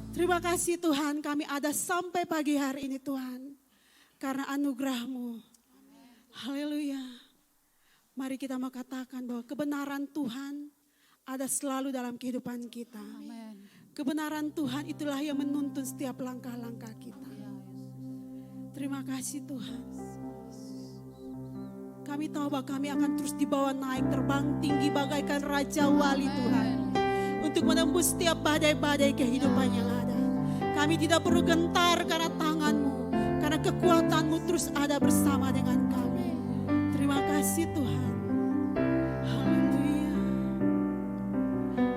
Terima kasih Tuhan, kami ada sampai pagi hari ini Tuhan. Karena anugerah-Mu. Haleluya. Mari kita mau katakan bahwa kebenaran Tuhan ada selalu dalam kehidupan kita. Kebenaran Tuhan itulah yang menuntun setiap langkah-langkah kita. Terima kasih Tuhan. Kami tahu bahwa kami akan terus dibawa naik terbang tinggi bagaikan Raja Wali Tuhan. Untuk menembus setiap badai-badai kehidupan yang ada. Kami tidak perlu gentar karena tangan-Mu. Karena kekuatan-Mu terus ada bersama dengan kami. Terima kasih Tuhan. Haleluya.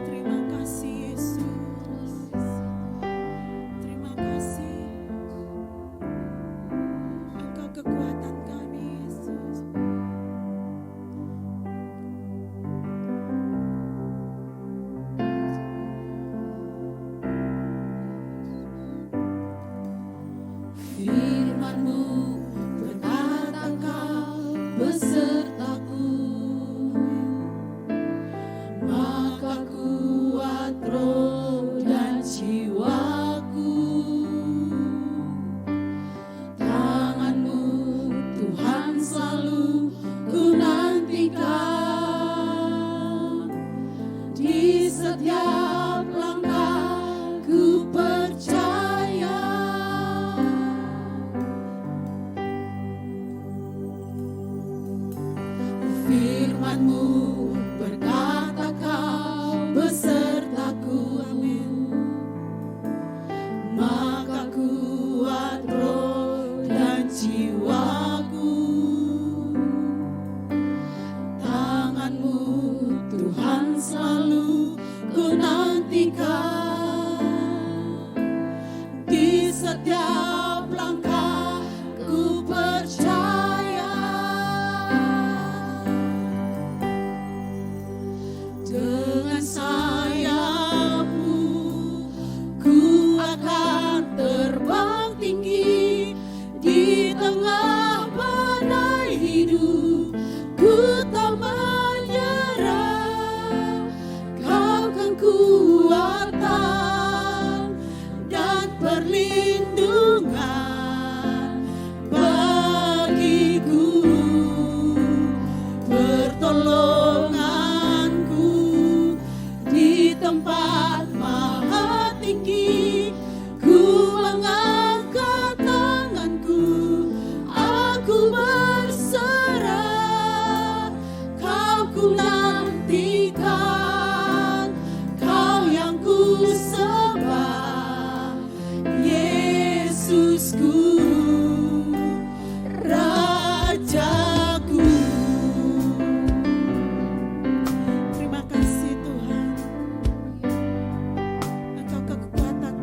Terima kasih Yesus. Terima kasih. Engkau kekuatan kami Yesus. Firman-Mu berkata Kau besertaku, maka kuat roh dan jiwaku. Tangan-Mu Tuhan selalu ku nantikan, di setiap langkah ku percaya. Firman-Mu berkata Kau besertaku, maka kuat roh dan jiwaku. Tangan-Mu Tuhan selalu ku nantikan, di setiap langkah ku percaya. Dengan sayap-Mu ku akan terbang tinggi, di tengah badai hidup ku tak menyerah. Kau kan kuatan dan perlindungan bagiku, pertolonganku di tempat maha tinggi. Ku mengangkat tanganku, aku berserah. Kau ku nantikan, Kau yang ku sembah, Yesusku, Rajaku. Terima kasih Tuhan. Engkau kekuatan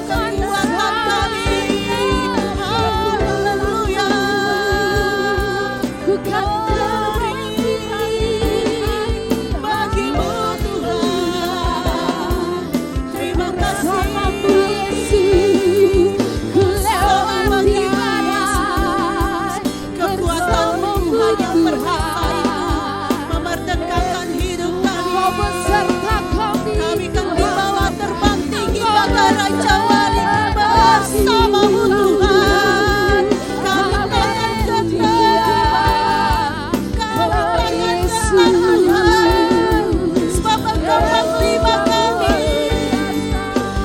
kekuatan kami. Haleluya. Ku kan beri Bagimu Tuhan. Terima kasih. bersamamu Yesus, ku lewati badai. Kekuatan-Mu Tuhan yang berhak memerdekakan hidup kami. Kau beserta kami. Kami kan dibawa terbang tinggi bagai Raja Wali bersama-Mu Tuhan. Kami tangan gentar, kami tangan gentar Tuhan, sebab Engkau panglima kami.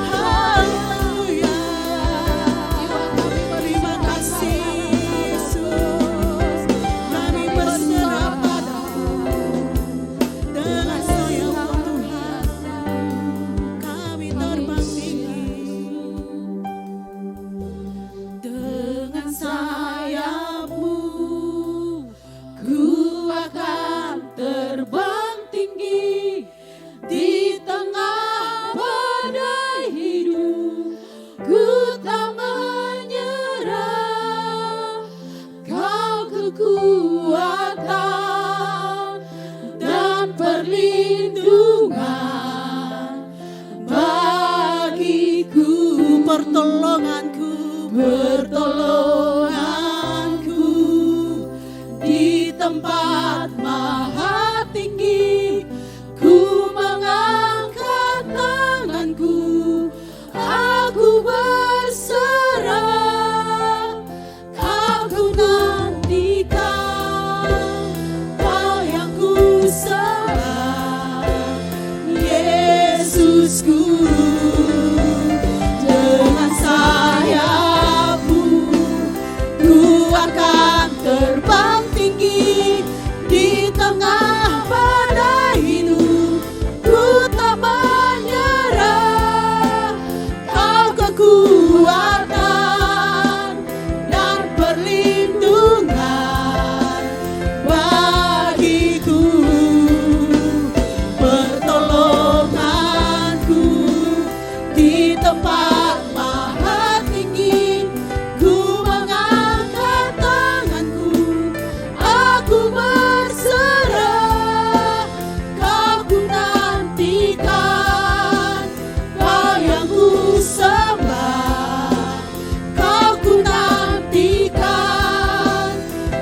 Haleluya. Terima kasih Yesus, kami berserah padamu. Dengan sayap-Mu Tuhan, kami terbang tinggi. Dengan sayap-Mu ku akan terbang tinggi di tengah badai hidup. Ku tak menyerah, Kau kekuatan dan perlindungan bagiku. Pertolonganku di tempat maha tinggi. Ku mengangkat tanganku, aku berserah. Kau ku nantikan, Kau yang ku sembah, Yesusku. Dengan sayap-Mu ku akan terbang tinggi di tengah badai hidup. Ku tak menyerah, Kau kekuatan dan perlindungan bagiku. Pertolonganku di tempat maha tinggi. Ku mengangkat tanganku, aku berserah. Kau ku nantikan, Kau yang ku sembah. Kau ku nantikan,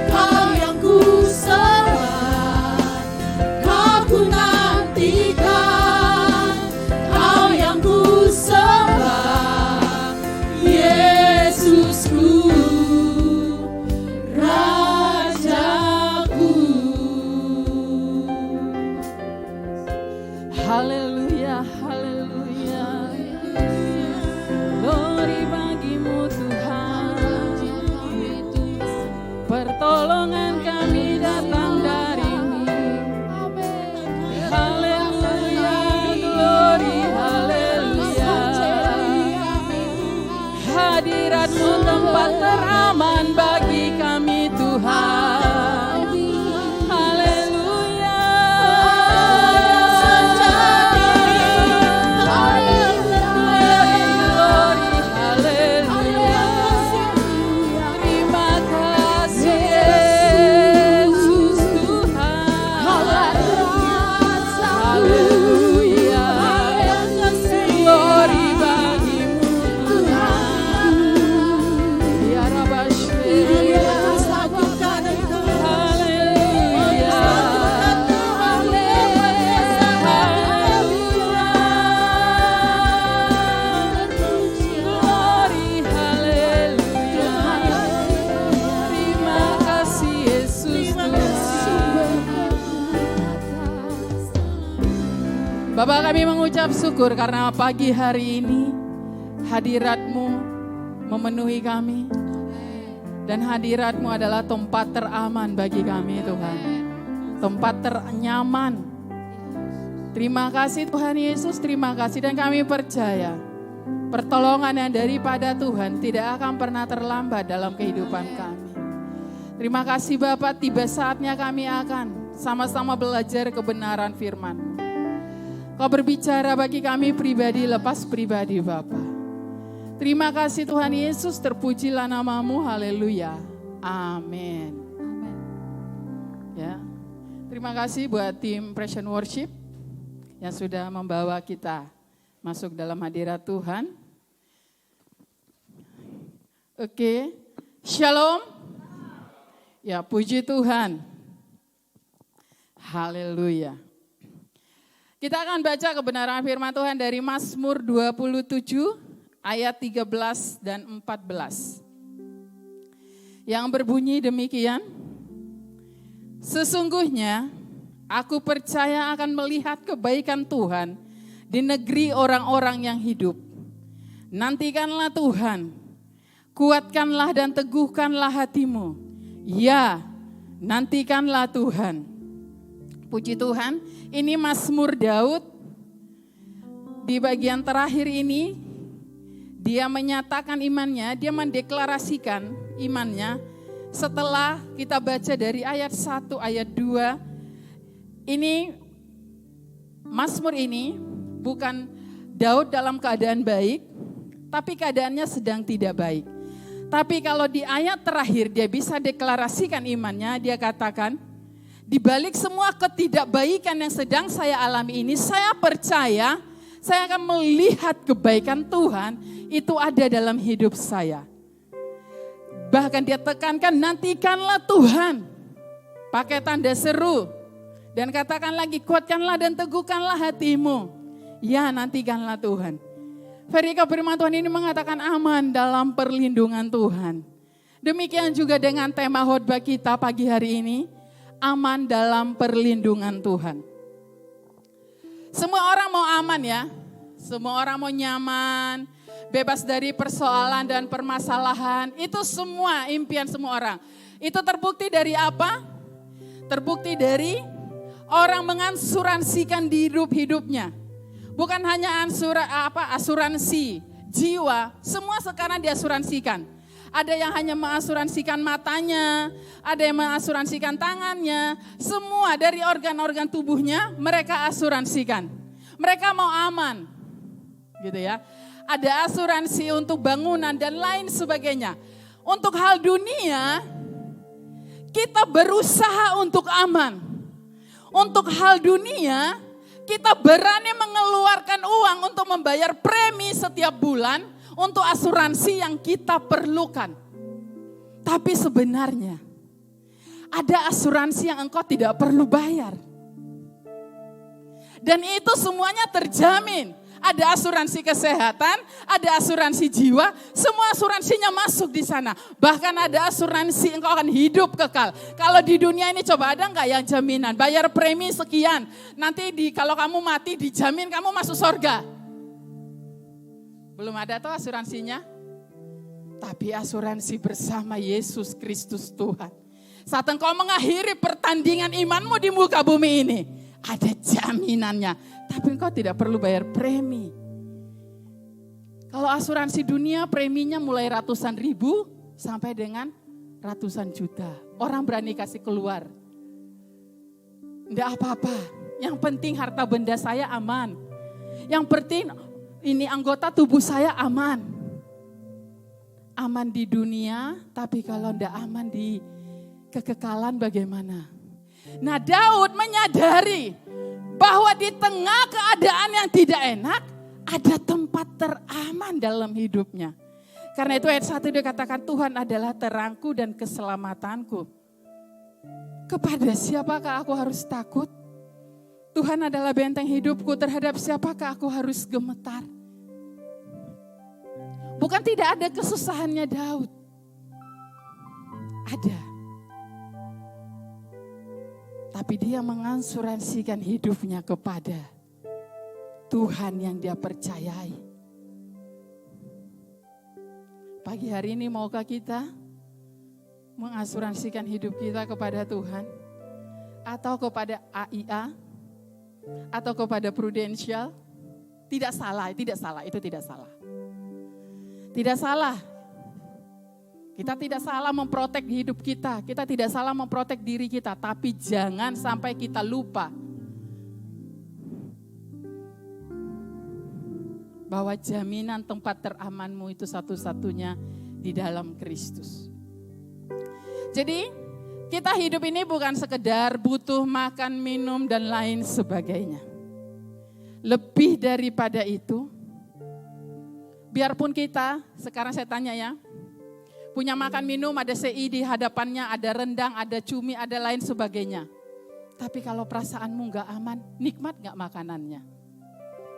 Kau yang ku sembah. Kau ku nantikan, Kau yang ku sembah, Yesusku, Rajaku. Haleluya, haleluya. Glory bagimu Tuhan. Pertolongan kami datang dari-Mu. Haleluya, glory, haleluya. Hadirat-Mu tempat teraman bagi kami Tuhan. Haleluya. Glory, glory, haleluya. Terima kasih Yesus Tuhan. Haleluya. Glory bagimu Tuhan. Ya Rabashwe. Haleluya. Glory, haleluya. Terima kasih Yesus Tuhan. Bapak, kami mengucap syukur karena pagi hari ini hadirat-Mu memenuhi kami. Dan hadirat-Mu adalah tempat teraman bagi kami Tuhan. Tempat ternyaman. Terima kasih Tuhan Yesus, terima kasih. Dan kami percaya pertolongan yang daripada Tuhan tidak akan pernah terlambat dalam kehidupan kami. Terima kasih Bapak, tiba saatnya kami akan sama-sama belajar kebenaran firman-Mu. Kau berbicara bagi kami pribadi lepas pribadi Bapak. Terima kasih Tuhan Yesus, terpujilah namamu, haleluya. Amin. Ya. Terima kasih buat tim Pression Worship yang sudah membawa kita masuk dalam hadirat Tuhan. Oke, shalom. Ya, puji Tuhan. Haleluya. Kita akan baca kebenaran firman Tuhan dari Mazmur 27 ayat 13 dan 14. Yang berbunyi demikian. Sesungguhnya aku percaya akan melihat kebaikan Tuhan di negeri orang-orang yang hidup. Nantikanlah Tuhan, kuatkanlah dan teguhkanlah hatimu. Ya, nantikanlah Tuhan. Puji Tuhan, ini Mazmur Daud. Di bagian terakhir ini, dia menyatakan imannya, dia mendeklarasikan imannya. Setelah kita baca dari ayat 1, ayat 2, ini Mazmur ini bukan Daud dalam keadaan baik, tapi keadaannya sedang tidak baik. Tapi kalau di ayat terakhir dia bisa deklarasikan imannya, dia katakan, di balik semua ketidakbaikan yang sedang saya alami ini, saya percaya saya akan melihat kebaikan Tuhan itu ada dalam hidup saya. Bahkan dia tekankan, nantikanlah Tuhan. Pakai tanda seru. Dan katakan lagi, kuatkanlah dan teguhkanlah hatimu. Ya, nantikanlah Tuhan. Firman Tuhan ini mengatakan aman dalam perlindungan Tuhan. Demikian juga dengan tema khotbah kita pagi hari ini. Aman dalam perlindungan Tuhan. Semua orang mau aman ya. Semua orang mau nyaman, bebas dari persoalan dan permasalahan. Itu semua impian semua orang. Itu terbukti dari apa? Terbukti dari orang mengasuransikan hidupnya. Bukan hanya asuransi jiwa, semua sekarang diasuransikan. Ada yang hanya mengasuransikan matanya, ada yang mengasuransikan tangannya, semua dari organ-organ tubuhnya mereka asuransikan. Mereka mau aman, gitu ya. Ada asuransi untuk bangunan dan lain sebagainya. Untuk hal dunia, kita berusaha untuk aman. Untuk hal dunia, kita berani mengeluarkan uang untuk membayar premi setiap bulan untuk asuransi yang kita perlukan. Tapi sebenarnya ada asuransi yang engkau tidak perlu bayar. Dan itu semuanya terjamin. Ada asuransi kesehatan, ada asuransi jiwa, semua asuransinya masuk di sana. Bahkan ada asuransi engkau akan hidup kekal. Kalau di dunia ini coba ada enggak yang jaminan? Bayar premi sekian, nanti kalau kamu mati dijamin kamu masuk surga. Belum ada tuh asuransinya. Tapi asuransi bersama Yesus Kristus Tuhan. Saat engkau mengakhiri pertandingan imanmu di muka bumi ini, ada jaminannya. Tapi engkau tidak perlu bayar premi. Kalau asuransi dunia preminya mulai ratusan ribu sampai dengan ratusan juta. Orang berani kasih keluar. Enggak apa-apa. Yang penting harta benda saya aman. Yang penting ini anggota tubuh saya aman. Aman di dunia, tapi kalau enggak aman di kekekalan bagaimana? Nah, Daud menyadari bahwa di tengah keadaan yang tidak enak, ada tempat teraman dalam hidupnya. Karena itu ayat 1 dia katakan, Tuhan adalah terangku dan keselamatanku. Kepada siapakah aku harus takut? Tuhan adalah benteng hidupku, terhadap siapakah aku harus gemetar? Bukan tidak ada kesusahannya Daud. Ada. Tapi dia mengasuransikan hidupnya kepada Tuhan yang dia percayai. Pagi hari ini maukah kita mengasuransikan hidup kita kepada Tuhan? Atau kepada AIA? Atau kepada Prudential? Tidak salah, itu tidak salah. Tidak salah. Kita tidak salah memprotek hidup kita. Kita tidak salah memprotek diri kita. Tapi jangan sampai kita lupa bahwa jaminan tempat teramanmu itu satu-satunya di dalam Kristus. Jadi kita hidup ini bukan sekedar butuh makan, minum, dan lain sebagainya. Lebih daripada itu, biarpun kita, sekarang saya tanya ya, punya makan minum, ada CI di hadapannya, ada rendang, ada cumi, ada lain sebagainya. Tapi kalau perasaanmu gak aman, nikmat gak makanannya?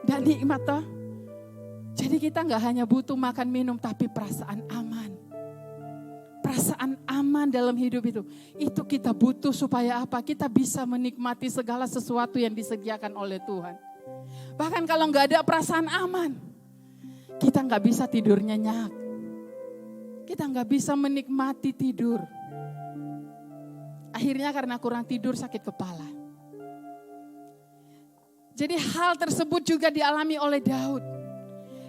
Gak nikmat toh? Jadi kita gak hanya butuh makan minum, tapi perasaan aman. Perasaan aman dalam hidup itu kita butuh supaya apa? Kita bisa menikmati segala sesuatu yang disediakan oleh Tuhan. Bahkan kalau gak ada perasaan aman, kita gak bisa tidur nyenyak. Kita gak bisa menikmati tidur. Akhirnya karena kurang tidur sakit kepala. Jadi hal tersebut juga dialami oleh Daud.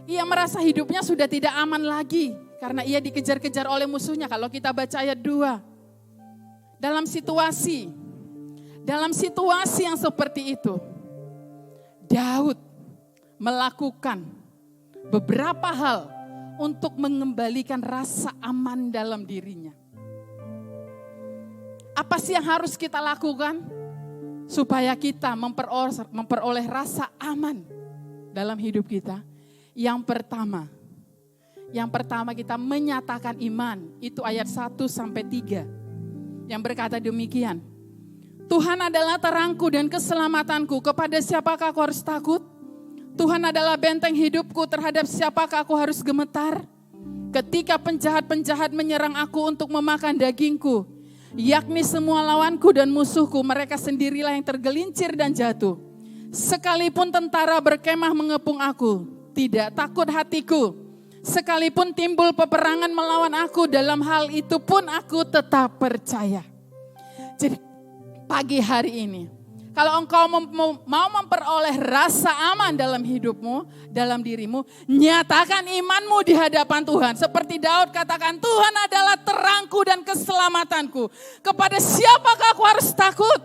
Ia merasa hidupnya sudah tidak aman lagi. Karena ia dikejar-kejar oleh musuhnya. Kalau kita baca ayat 2. Dalam situasi yang seperti itu, Daud melakukan beberapa hal untuk mengembalikan rasa aman dalam dirinya. Apa sih yang harus kita lakukan supaya kita memperoleh rasa aman dalam hidup kita? Yang pertama kita menyatakan iman. Itu ayat 1-3 yang berkata demikian. Tuhan adalah terangku dan keselamatanku. Kepada siapakah aku harus takut? Tuhan adalah benteng hidupku, terhadap siapakah aku harus gemetar? Ketika penjahat-penjahat menyerang aku untuk memakan dagingku, yakni semua lawanku dan musuhku, mereka sendirilah yang tergelincir dan jatuh. Sekalipun tentara berkemah mengepung aku, tidak takut hatiku. Sekalipun timbul peperangan melawan aku, dalam hal itu pun aku tetap percaya. Jadi pagi hari ini, kalau engkau mau memperoleh rasa aman dalam hidupmu, dalam dirimu, nyatakan imanmu di hadapan Tuhan. Seperti Daud katakan, Tuhan adalah terangku dan keselamatanku. Kepada siapakah aku harus takut?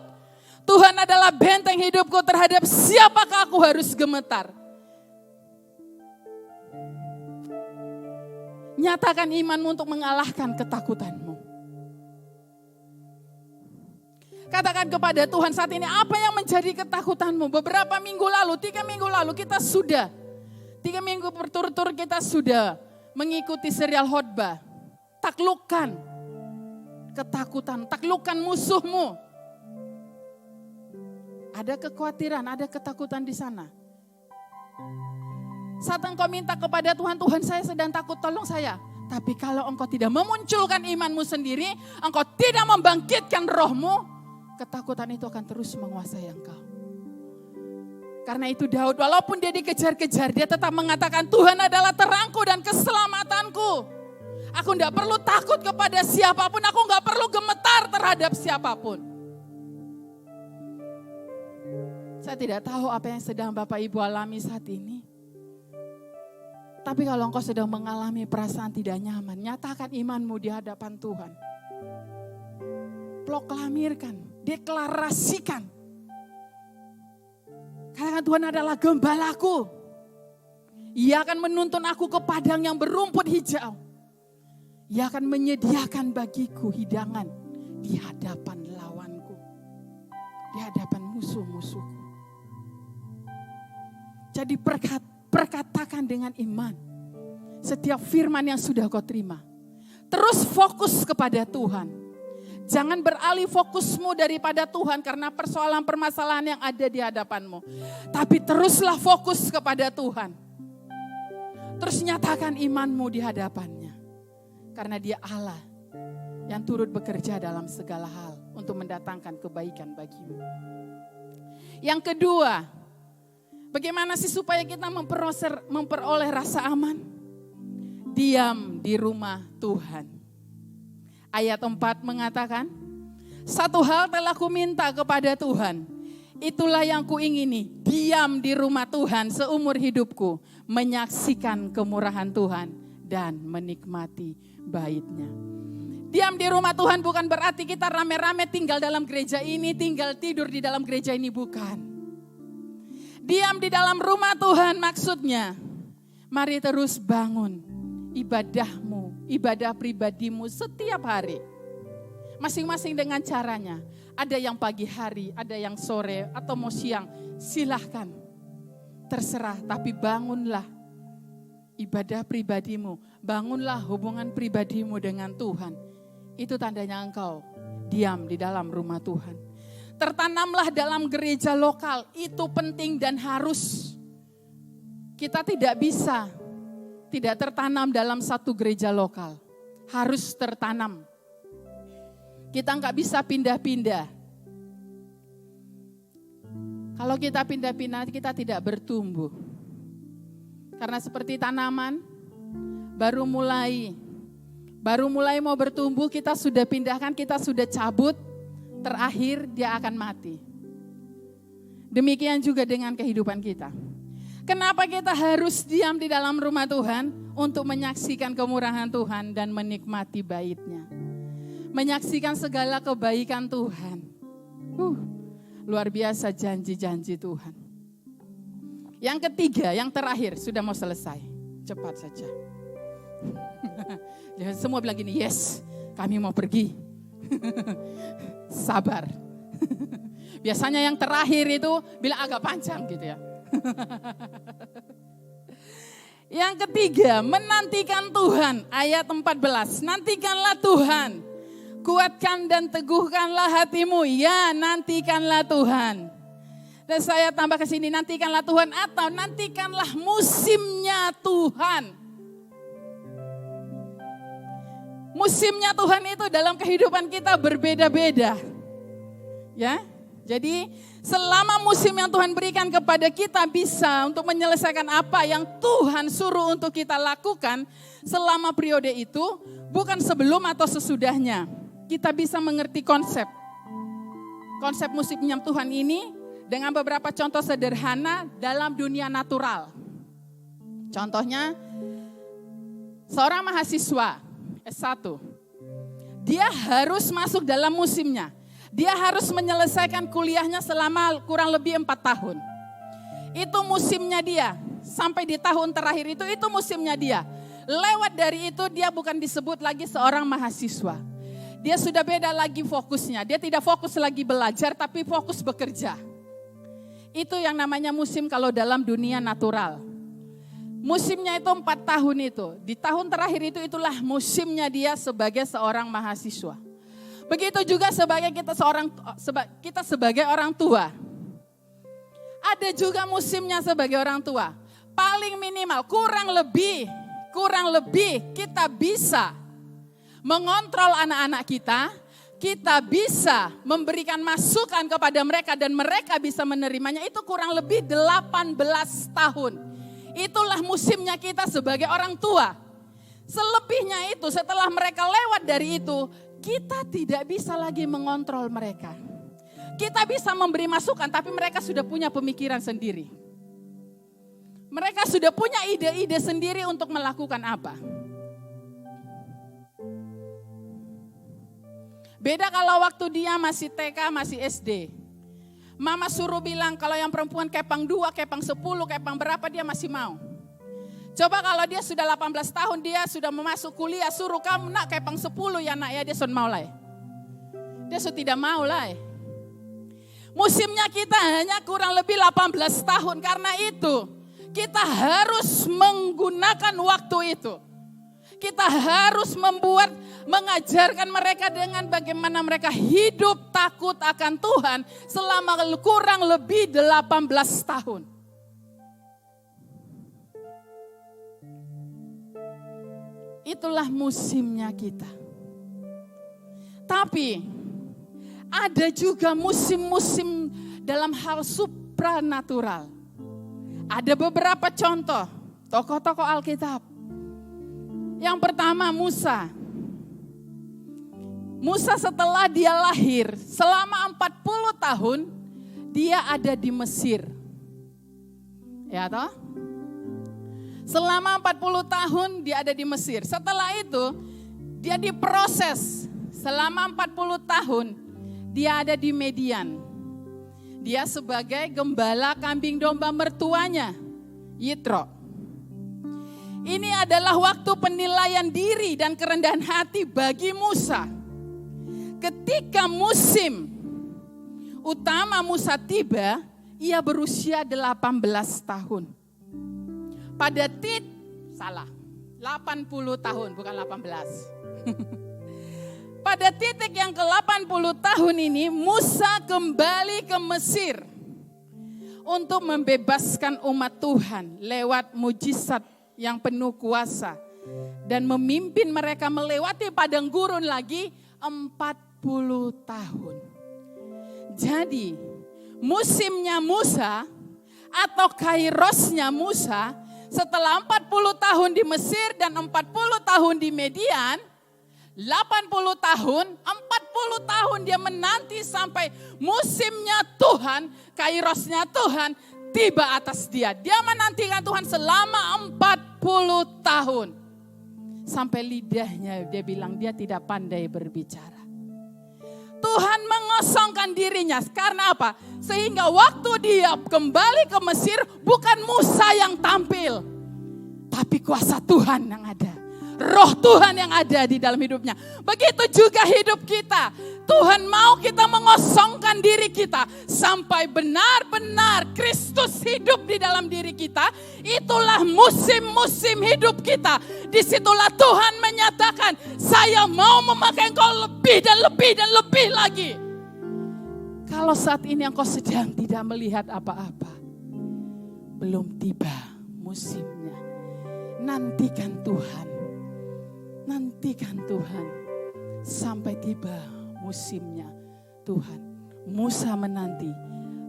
Tuhan adalah benteng hidupku, terhadap siapakah aku harus gemetar? Nyatakan imanmu untuk mengalahkan ketakutanmu. Katakan kepada Tuhan saat ini, apa yang menjadi ketakutanmu? Beberapa minggu lalu, 3 minggu lalu kita sudah, 3 minggu berturut-turut kita sudah mengikuti serial khotbah. Taklukkan ketakutan, taklukkan musuhmu. Ada kekhawatiran, ada ketakutan di sana. Saat engkau minta kepada Tuhan, Tuhan saya sedang takut, tolong saya. Tapi kalau engkau tidak memunculkan imanmu sendiri, engkau tidak membangkitkan rohmu, ketakutan itu akan terus menguasai engkau. Karena itu Daud, walaupun dia dikejar-kejar, dia tetap mengatakan Tuhan adalah terangku dan keselamatanku. Aku tidak perlu takut kepada siapapun, aku tidak perlu gemetar terhadap siapapun. Saya tidak tahu apa yang sedang Bapak Ibu alami saat ini. Tapi kalau engkau sedang mengalami perasaan tidak nyaman, nyatakan imanmu di hadapan Tuhan. Proklamirkan, deklarasikan. Katakan Tuhan adalah gembalaku. Ia akan menuntun aku ke padang yang berumput hijau. Ia akan menyediakan bagiku hidangan di hadapan lawanku. Di hadapan musuh-musuhku. Jadi perkatakan dengan iman setiap firman yang sudah kau terima. Terus fokus kepada Tuhan. Jangan beralih fokusmu daripada Tuhan karena persoalan permasalahan yang ada di hadapanmu. Tapi teruslah fokus kepada Tuhan. Terus nyatakan imanmu di hadapannya. Karena Dia Allah yang turut bekerja dalam segala hal untuk mendatangkan kebaikan bagimu. Yang kedua, bagaimana sih supaya kita memperoleh rasa aman? Diam di rumah Tuhan. Ayat 4 mengatakan, satu hal telah kuminta kepada Tuhan, itulah yang kuingini, diam di rumah Tuhan seumur hidupku, menyaksikan kemurahan Tuhan dan menikmati bait-Nya. Diam di rumah Tuhan bukan berarti kita rame-rame tinggal dalam gereja ini, tinggal tidur di dalam gereja ini, bukan. Diam di dalam rumah Tuhan maksudnya Mari terus bangun ibadahmu, ibadah pribadimu setiap hari. Masing-masing dengan caranya. Ada yang pagi hari, ada yang sore atau mau siang. Silahkan, terserah. Tapi bangunlah ibadah pribadimu. Bangunlah hubungan pribadimu dengan Tuhan. Itu tandanya engkau diam di dalam rumah Tuhan. Tertanamlah dalam gereja lokal. Itu penting dan harus. Kita tidak bisa tidak tertanam dalam satu gereja lokal. Harus tertanam. Kita nggak bisa pindah-pindah. Kalau kita pindah-pindah, kita tidak bertumbuh. Karena seperti tanaman, baru mulai mau bertumbuh, kita sudah pindahkan, kita sudah cabut, terakhir dia akan mati. Demikian juga dengan kehidupan kita. Kenapa kita harus diam di dalam rumah Tuhan? Untuk menyaksikan kemurahan Tuhan dan menikmati bait-Nya. Menyaksikan segala kebaikan Tuhan. Luar biasa janji-janji Tuhan. Yang ketiga, yang terakhir, sudah mau selesai. Cepat saja. Semua bilang gini, yes, kami mau pergi. Sabar. Biasanya yang terakhir itu bilang agak panjang gitu ya. Yang ketiga, menantikan Tuhan. Ayat 14, nantikanlah Tuhan. Kuatkan dan teguhkanlah hatimu. Ya, nantikanlah Tuhan. Dan saya tambah ke sini, nantikanlah Tuhan atau nantikanlah musimnya Tuhan. Musimnya Tuhan itu dalam kehidupan kita berbeda-beda. Ya, jadi selama musim yang Tuhan berikan kepada kita bisa untuk menyelesaikan apa yang Tuhan suruh untuk kita lakukan selama periode itu, bukan sebelum atau sesudahnya. Kita bisa mengerti konsep musimnya Tuhan ini dengan beberapa contoh sederhana dalam dunia natural. Contohnya, seorang mahasiswa S1, dia harus masuk dalam musimnya. Dia harus menyelesaikan kuliahnya selama kurang lebih 4 tahun. Itu musimnya dia. Sampai di tahun terakhir itu musimnya dia. Lewat dari itu dia bukan disebut lagi seorang mahasiswa. Dia sudah beda lagi fokusnya. Dia tidak fokus lagi belajar tapi fokus bekerja. Itu yang namanya musim kalau dalam dunia natural. Musimnya itu 4 tahun itu. Di tahun terakhir itulah musimnya dia sebagai seorang mahasiswa. Begitu juga kita sebagai orang tua. Ada juga musimnya sebagai orang tua. Paling minimal, kurang lebih kita bisa mengontrol anak-anak kita. Kita bisa memberikan masukan kepada mereka dan mereka bisa menerimanya. Itu kurang lebih 18 tahun. Itulah musimnya kita sebagai orang tua. Selebihnya itu setelah mereka lewat dari itu, kita tidak bisa lagi mengontrol mereka. Kita bisa memberi masukan tapi mereka sudah punya pemikiran sendiri. Mereka sudah punya ide-ide sendiri untuk melakukan apa. Beda kalau waktu dia masih TK, masih SD. Mama suruh bilang kalau yang perempuan kepang 2, kepang 10, kepang berapa dia masih mau. Coba kalau dia sudah 18 tahun, dia sudah memasuk kuliah, suruh kamu nak kepang 10 ya nak ya, dia sudah mau lah. Dia sudah tidak mau lah. Musimnya kita hanya kurang lebih 18 tahun, karena itu kita harus menggunakan waktu itu. Kita harus mengajarkan mereka dengan bagaimana mereka hidup takut akan Tuhan selama kurang lebih 18 tahun. Itulah musimnya kita. Tapi ada juga musim-musim dalam hal supranatural. Ada beberapa contoh tokoh-tokoh Alkitab. Yang pertama Musa. Musa setelah dia lahir selama 40 tahun dia ada di Mesir. Ya toh? Selama 40 tahun dia ada di Mesir. Setelah itu dia diproses selama 40 tahun dia ada di Median. Dia sebagai gembala kambing domba mertuanya, Yitro. Ini adalah waktu penilaian diri dan kerendahan hati bagi Musa. Ketika musim utama Musa tiba, ia berusia 18 tahun. Pada 80 tahun, bukan 18. Pada titik yang ke-80 tahun ini, Musa kembali ke Mesir untuk membebaskan umat Tuhan lewat mujizat yang penuh kuasa dan memimpin mereka melewati padang gurun lagi 40 tahun. Jadi, musimnya Musa atau kairosnya Musa setelah 40 tahun di Mesir dan 40 tahun di Median, 80 tahun, 40 tahun dia menanti sampai musimnya Tuhan, kairosnya Tuhan tiba atas dia. Dia menantikan Tuhan selama 40 tahun. Sampai lidahnya dia bilang dia tidak pandai berbicara. Tuhan mengosongkan dirinya. Karena apa? Sehingga waktu dia kembali ke Mesir bukan Musa yang tampil. Tapi kuasa Tuhan yang ada. Roh Tuhan yang ada di dalam hidupnya. Begitu juga hidup kita. Tuhan mau kita mengosongkan diri kita. Sampai benar-benar Kristus hidup di dalam diri kita. Itulah musim-musim hidup kita. Disitulah Tuhan menyatakan, saya mau memakai engkau lebih dan lebih dan lebih lagi. Kalau saat ini engkau sedang tidak melihat apa-apa. Belum tiba musimnya. Nantikan Tuhan. Nantikan Tuhan sampai tiba musimnya Tuhan. Musa menanti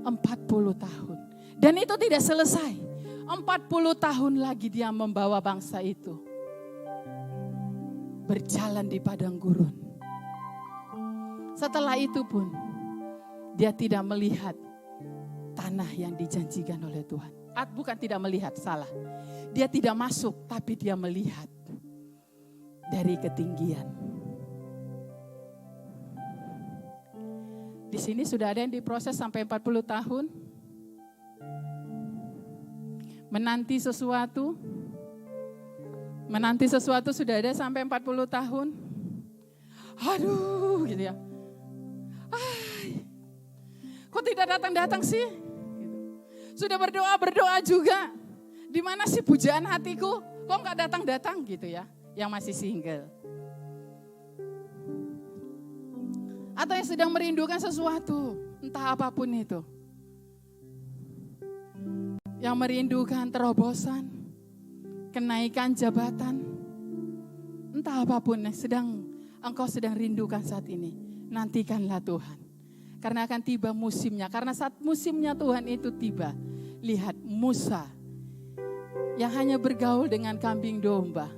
40 tahun. Dan itu tidak selesai. 40 tahun lagi dia membawa bangsa itu berjalan di padang gurun. Setelah itu pun dia tidak melihat tanah yang dijanjikan oleh Tuhan. Bukan tidak melihat, salah. Dia tidak masuk, tapi dia melihat dari ketinggian. Di sini sudah ada yang diproses sampai 40 tahun. Menanti sesuatu sudah ada sampai 40 tahun. Aduh, gitu ya. Kok tidak datang-datang sih? Sudah berdoa juga. Di mana sih pujaan hatiku? Kok nggak datang-datang gitu ya? Yang masih single. Atau yang sedang merindukan sesuatu, entah apapun itu. Yang merindukan terobosan, kenaikan jabatan, entah apapun yang engkau sedang rindukan saat ini. Nantikanlah Tuhan. Karena akan tiba musimnya. Karena saat musimnya Tuhan itu tiba, lihat Musa yang hanya bergaul dengan kambing domba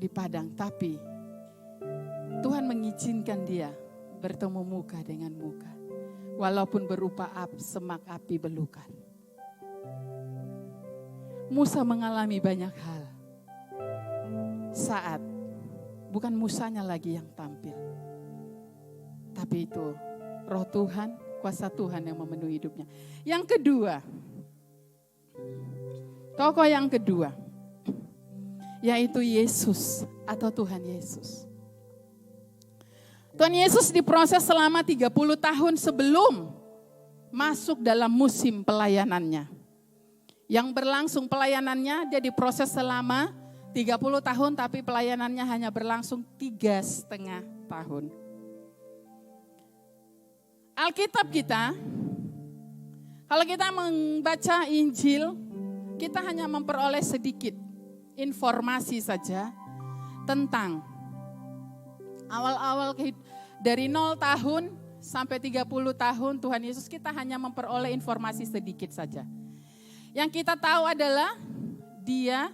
di padang, tapi Tuhan mengizinkan dia bertemu muka dengan muka, walaupun berupa semak api belukar. Musa mengalami banyak hal saat bukan Musanya lagi yang tampil, tapi itu Roh Tuhan, kuasa Tuhan yang memenuhi hidupnya. Yang kedua, tokoh yang kedua, yaitu Yesus atau Tuhan Yesus. Tuhan Yesus diproses selama 30 tahun sebelum masuk dalam musim pelayanannya. Yang berlangsung pelayanannya, dia diproses selama 30 tahun, tapi pelayanannya hanya berlangsung 3,5 tahun. Alkitab kita, kalau kita membaca Injil, kita hanya memperoleh sedikit informasi saja tentang awal-awal dari 0 tahun sampai 30 tahun Tuhan Yesus, kita hanya memperoleh informasi sedikit saja. Yang kita tahu adalah dia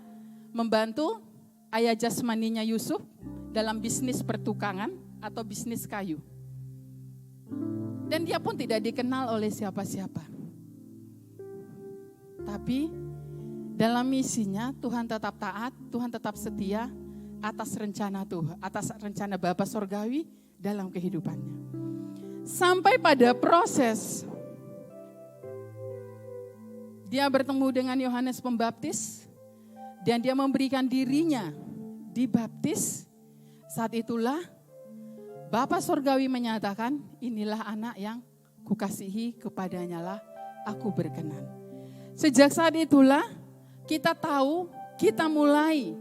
membantu ayah jasmaninya Yusuf dalam bisnis pertukangan atau bisnis kayu. Dan dia pun tidak dikenal oleh siapa-siapa. Tapi dalam misinya Tuhan tetap taat, Tuhan tetap setia atas rencana Tuhan, atas rencana Bapa Sorgawi dalam kehidupannya. Sampai pada proses dia bertemu dengan Yohanes Pembaptis dan dia memberikan dirinya dibaptis, saat itulah Bapa Surgawi menyatakan, inilah anak yang kukasihi, kepadanya lah aku berkenan. Sejak saat itulah kita tahu, kita mulai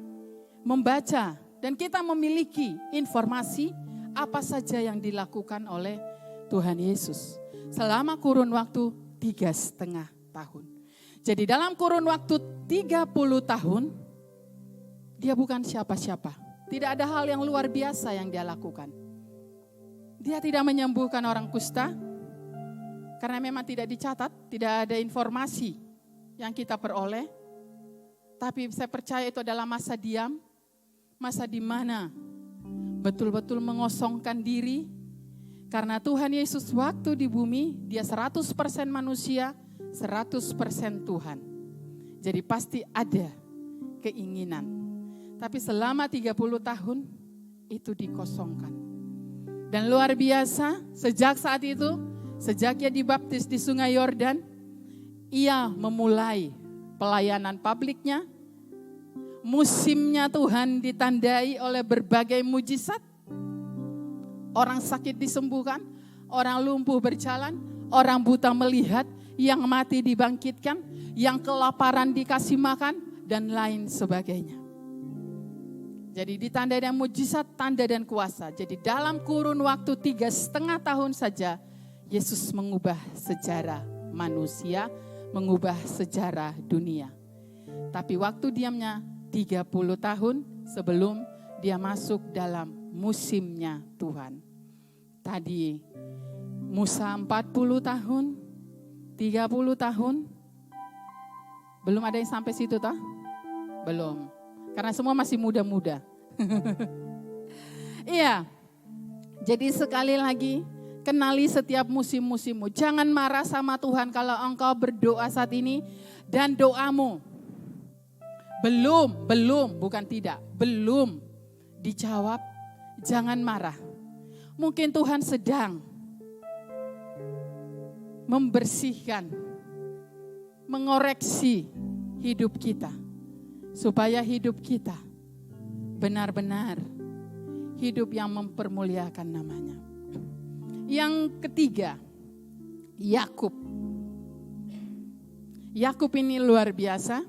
membaca dan kita memiliki informasi apa saja yang dilakukan oleh Tuhan Yesus selama kurun waktu 3,5 tahun. Jadi dalam kurun waktu 30 tahun, dia bukan siapa-siapa. Tidak ada hal yang luar biasa yang dia lakukan. Dia tidak menyembuhkan orang kusta, karena memang tidak dicatat, tidak ada informasi yang kita peroleh. Tapi saya percaya itu adalah masa diam, masa di mana betul-betul mengosongkan diri. Karena Tuhan Yesus waktu di bumi, dia 100% manusia, 100% Tuhan. Jadi pasti ada keinginan. Tapi selama 30 tahun itu dikosongkan. Dan luar biasa, sejak saat itu, sejak ia dibaptis di Sungai Yordan, ia memulai pelayanan publiknya. Musimnya Tuhan ditandai oleh berbagai mujizat. Orang sakit disembuhkan, orang lumpuh berjalan, orang buta melihat, yang mati dibangkitkan, yang kelaparan dikasih makan, dan lain sebagainya. Jadi ditandai dengan mujizat, tanda dan kuasa. Jadi dalam kurun waktu 3,5 tahun saja, Yesus mengubah sejarah manusia, mengubah sejarah dunia. Tapi waktu diamnya 30 tahun sebelum dia masuk dalam musimnya Tuhan. Tadi Musa 40 tahun, 30 tahun, belum ada yang sampai situ toh? Belum. Karena semua masih muda-muda. Iya. Jadi sekali lagi, kenali setiap musim-musimmu. Jangan marah sama Tuhan kalau engkau berdoa saat ini dan doamu bukan tidak, belum dijawab. Jangan marah. Mungkin Tuhan sedang membersihkan, mengoreksi hidup kita. Supaya hidup kita benar-benar hidup yang mempermuliakan namanya. Yang ketiga, Yakub. Yakub ini luar biasa.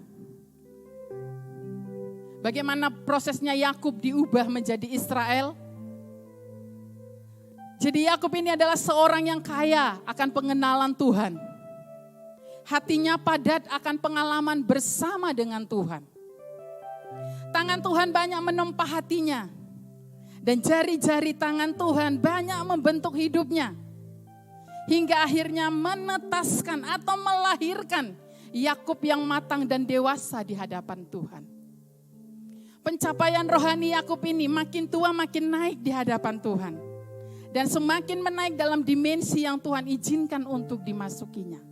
Bagaimana prosesnya Yakub diubah menjadi Israel. Jadi Yakub ini adalah seorang yang kaya akan pengenalan Tuhan. Hatinya padat akan pengalaman bersama dengan Tuhan. Tangan Tuhan banyak menempa hatinya. Dan jari-jari tangan Tuhan banyak membentuk hidupnya. Hingga akhirnya menetaskan atau melahirkan Yakub yang matang dan dewasa di hadapan Tuhan. Pencapaian rohani Yakub ini makin tua makin naik di hadapan Tuhan. Dan semakin menaik dalam dimensi yang Tuhan izinkan untuk dimasukinya.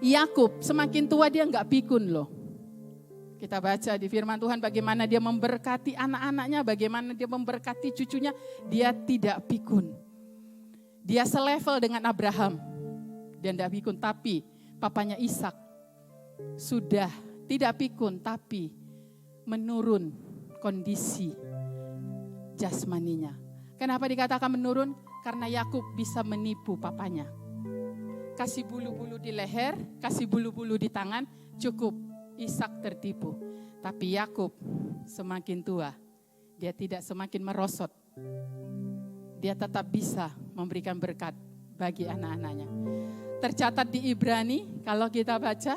Yakub semakin tua dia enggak pikun loh. Kita baca di firman Tuhan bagaimana dia memberkati anak-anaknya, bagaimana dia memberkati cucunya. Dia tidak pikun. Dia selevel dengan Abraham. Dia tidak pikun, tapi papanya Ishak sudah tidak pikun, tapi menurun kondisi jasmaninya. Kenapa dikatakan menurun? Karena Yakub bisa menipu papanya. Kasih bulu-bulu di leher, kasih bulu-bulu di tangan, cukup. Ishak tertipu. Tapi Yakub semakin tua, dia tidak semakin merosot. Dia tetap bisa memberikan berkat bagi anak-anaknya. Tercatat di Ibrani, kalau kita baca,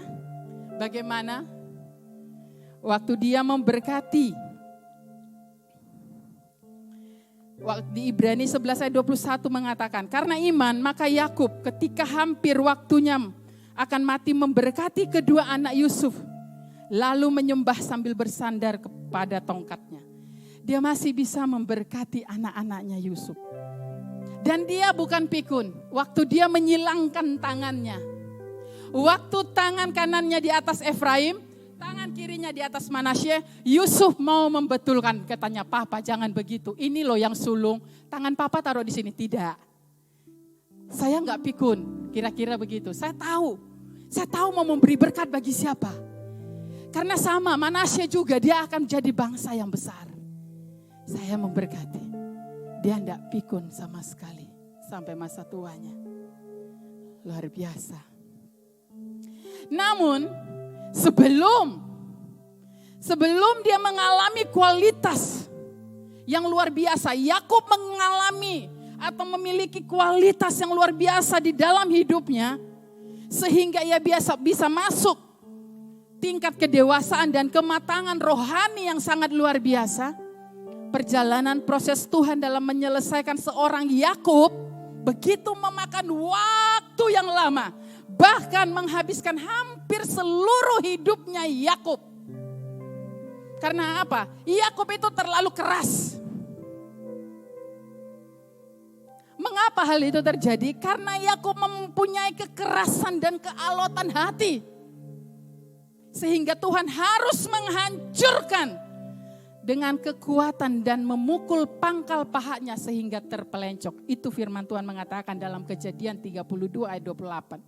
bagaimana waktu dia memberkati. Di Ibrani 11 ayat 21 mengatakan, karena iman maka Yakub ketika hampir waktunya akan mati memberkati kedua anak Yusuf. Lalu menyembah sambil bersandar kepada tongkatnya. Dia masih bisa memberkati anak-anaknya Yusuf. Dan dia bukan pikun. Waktu dia menyilangkan tangannya. Waktu tangan kanannya di atas Efraim, tangan kirinya di atas Manasye, Yusuf mau membetulkan. Katanya, Papa jangan begitu. Ini loh yang sulung. Tangan Papa taruh di sini. Tidak. Saya enggak pikun. Kira-kira begitu. Saya tahu mau memberi berkat bagi siapa. Karena sama Manasye juga, dia akan jadi bangsa yang besar. Saya memberkati, dia tidak pikun sama sekali sampai masa tuanya. Luar biasa. Namun sebelum dia mengalami kualitas yang luar biasa, Yakub mengalami atau memiliki kualitas yang luar biasa di dalam hidupnya, sehingga ia bisa masuk tingkat kedewasaan dan kematangan rohani yang sangat luar biasa. Perjalanan proses Tuhan dalam menyelesaikan seorang Yakub begitu memakan waktu yang lama, bahkan menghabiskan hampir seluruh hidupnya Yakub. Karena apa? Yakub itu terlalu keras. Mengapa hal itu terjadi? Karena Yakub mempunyai kekerasan dan kealotan hati. Sehingga Tuhan harus menghancurkan dengan kekuatan dan memukul pangkal pahanya sehingga terpelencok. Itu firman Tuhan mengatakan dalam Kejadian 32 ayat 28.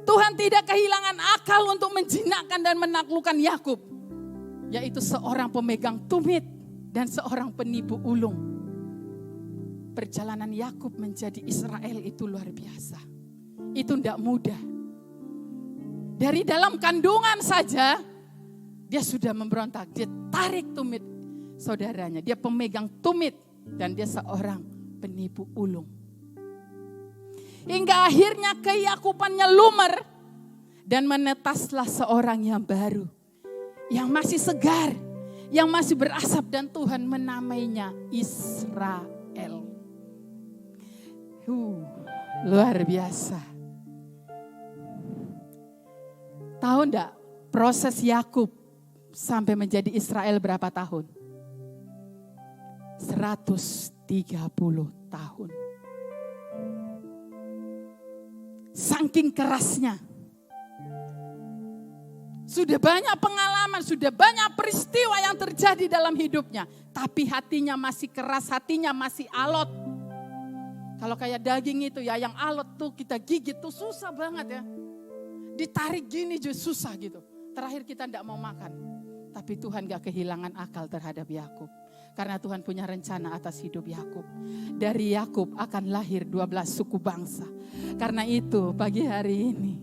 Tuhan tidak kehilangan akal untuk menjinakkan dan menaklukkan Yakub, yaitu seorang pemegang tumit dan seorang penipu ulung. Perjalanan Yakub menjadi Israel itu luar biasa. Itu tidak mudah. Dari dalam kandungan saja dia sudah memberontak. Dia tarik tumit saudaranya. Dia pemegang tumit dan dia seorang penipu ulung. Hingga akhirnya keyakubannya lumer dan menetaslah seorang yang baru, yang masih segar, yang masih berasap, dan Tuhan menamainya Israel. Luar biasa. Tahu enggak proses Yakub sampai menjadi Israel berapa tahun? 130 tahun. Saking kerasnya. Sudah banyak pengalaman, sudah banyak peristiwa yang terjadi dalam hidupnya. Tapi hatinya masih keras, hatinya masih alot. Kalau kayak daging itu ya, yang alot tuh kita gigit tuh susah banget ya. Ditarik gini juga susah gitu. Terakhir kita tidak mau makan. Tapi Tuhan gak kehilangan akal terhadap Yakub. Karena Tuhan punya rencana atas hidup Yakub. Dari Yakub akan lahir 12 suku bangsa. Karena itu pagi hari ini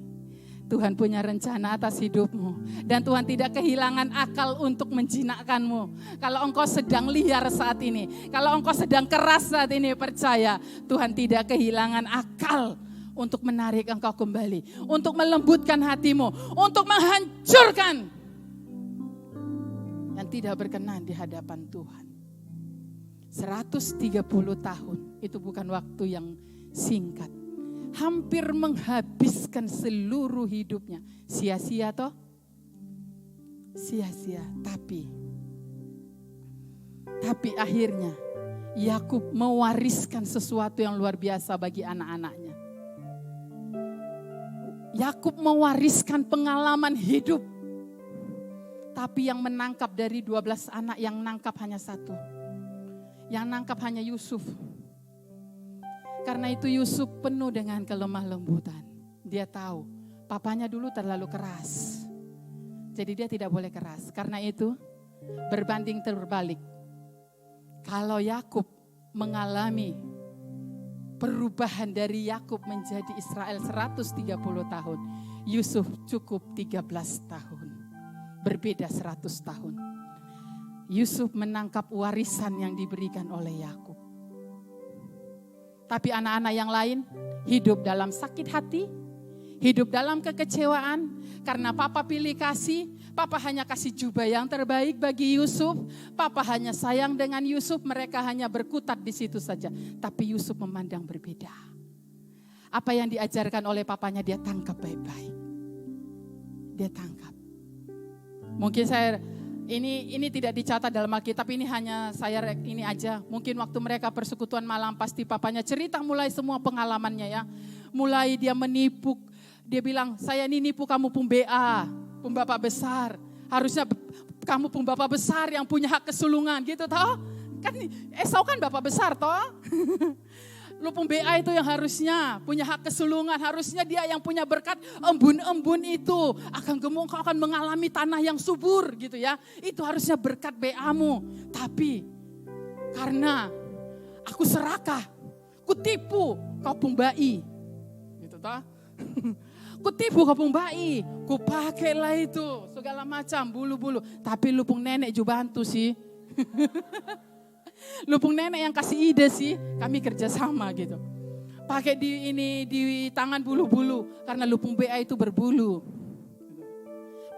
Tuhan punya rencana atas hidupmu. Dan Tuhan tidak kehilangan akal untuk menjinakkanmu. Kalau engkau sedang liar saat ini, kalau engkau sedang keras saat ini, percaya Tuhan tidak kehilangan akal untuk menarik engkau kembali, untuk melembutkan hatimu, untuk menghancurkan yang tidak berkenan di hadapan Tuhan. 130 tahun itu bukan waktu yang singkat. Hampir menghabiskan seluruh hidupnya. Sia-sia toh? Sia-sia. Tapi akhirnya Yakub mewariskan sesuatu yang luar biasa bagi anak-anaknya. Yakub mewariskan pengalaman hidup. Tapi yang menangkap dari 12 anak, yang nangkap hanya satu. Yang nangkap hanya Yusuf. Karena itu Yusuf penuh dengan kelemah lembutan. Dia tahu papanya dulu terlalu keras. Jadi dia tidak boleh keras. Karena itu berbanding terbalik. Kalau Yakub mengalami perubahan dari Yakub menjadi Israel 130 tahun. Yusuf cukup 13 tahun. Berbeda 100 tahun. Yusuf menangkap warisan yang diberikan oleh Yakub. Tapi anak-anak yang lain hidup dalam sakit hati, hidup dalam kekecewaan. Karena papa pilih kasih, papa hanya kasih jubah yang terbaik bagi Yusuf. Papa hanya sayang dengan Yusuf, mereka hanya berkutat di situ saja. Tapi Yusuf memandang berbeda. Apa yang diajarkan oleh papanya dia tangkap baik-baik. Dia tangkap. Mungkin ini tidak dicatat dalam Alkitab, ini hanya saya ini aja. Mungkin waktu mereka persekutuan malam pasti papanya cerita mulai semua pengalamannya ya. Mulai dia menipu, dia bilang saya ini nipu kamu pemba, pembapak besar. Harusnya kamu pembapak besar yang punya hak kesulungan gitu toh. Kan Esau kan bapak besar toh. Lupung BA itu yang harusnya punya hak kesulungan, harusnya dia yang punya berkat embun-embun itu. Akan gemuk, kau akan mengalami tanah yang subur gitu ya. Itu harusnya berkat BA-mu. Tapi karena aku serakah, ku tipu kau pumbai. Gitu toh. Ku tipu kau pumbai, ku pakailah itu segala macam bulu-bulu. Tapi lupung nenek juga bantu sih. Lupung nenek yang kasih ide sih, kami kerjasama gitu. Pakai di tangan bulu-bulu, karena lupung BA itu berbulu.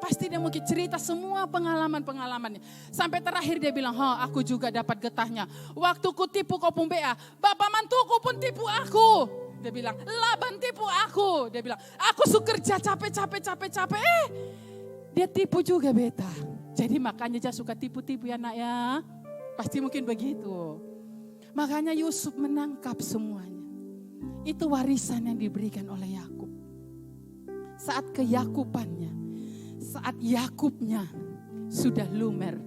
Pasti dia mungkin cerita semua pengalaman-pengalamannya. Sampai terakhir dia bilang, aku juga dapat getahnya. Waktu ku tipu kopung BA, bapak mantuku pun tipu aku. Dia bilang, Laban tipu aku. Dia bilang, aku suka kerja capek. Dia tipu juga beta. Jadi makanya dia suka tipu-tipu ya nak ya. Pasti mungkin begitu. Makanya Yusuf menangkap semuanya. Itu warisan yang diberikan oleh Yakub. Saat keyakubannya, saat Yakubnya sudah lumer.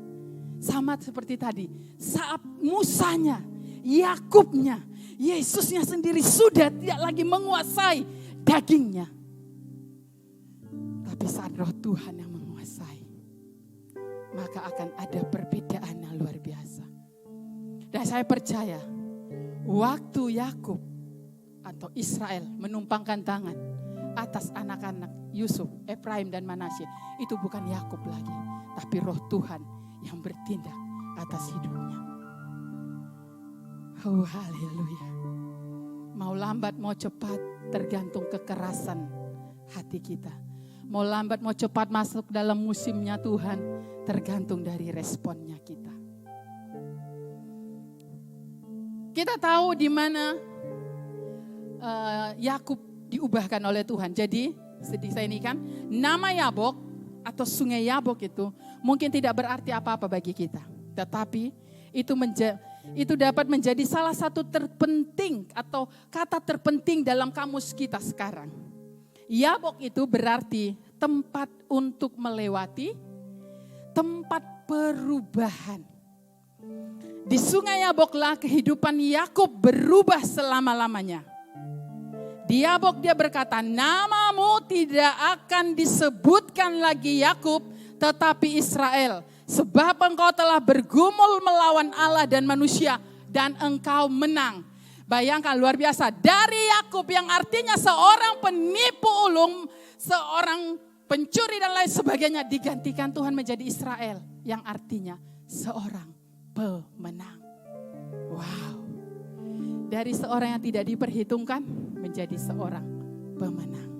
Sama seperti tadi, saat Musanya, Yakubnya, Yesusnya sendiri sudah tidak lagi menguasai dagingnya. Tapi saat Roh Tuhan yang menguasai, maka akan ada perbedaan yang luar biasa. Dan saya percaya, waktu Yakub atau Israel menumpangkan tangan atas anak-anak Yusuf, Efraim dan Manasye, itu bukan Yakub lagi, tapi Roh Tuhan yang bertindak atas hidupnya. Oh haleluya. Mau lambat mau cepat tergantung kekerasan hati kita. Mau lambat mau cepat masuk dalam musimnya Tuhan, tergantung dari responnya kita. Kita tahu di mana Yakub diubahkan oleh Tuhan. Jadi sedih saya ini kan, nama Yabok atau sungai Yabok itu mungkin tidak berarti apa-apa bagi kita. Tetapi itu dapat menjadi salah satu terpenting atau kata terpenting dalam kamus kita sekarang. Yabok itu berarti tempat untuk melewati, tempat perubahan. Di sungai Yaboklah kehidupan Yakub berubah selama-lamanya. Di Yabok dia berkata, namamu tidak akan disebutkan lagi Yakub, tetapi Israel. Sebab engkau telah bergumul melawan Allah dan manusia, dan engkau menang. Bayangkan luar biasa, dari Yakub yang artinya seorang penipu ulung, seorang pencuri dan lain sebagainya, digantikan Tuhan menjadi Israel yang artinya seorang pemenang. Wow. Dari seorang yang tidak diperhitungkan menjadi seorang pemenang.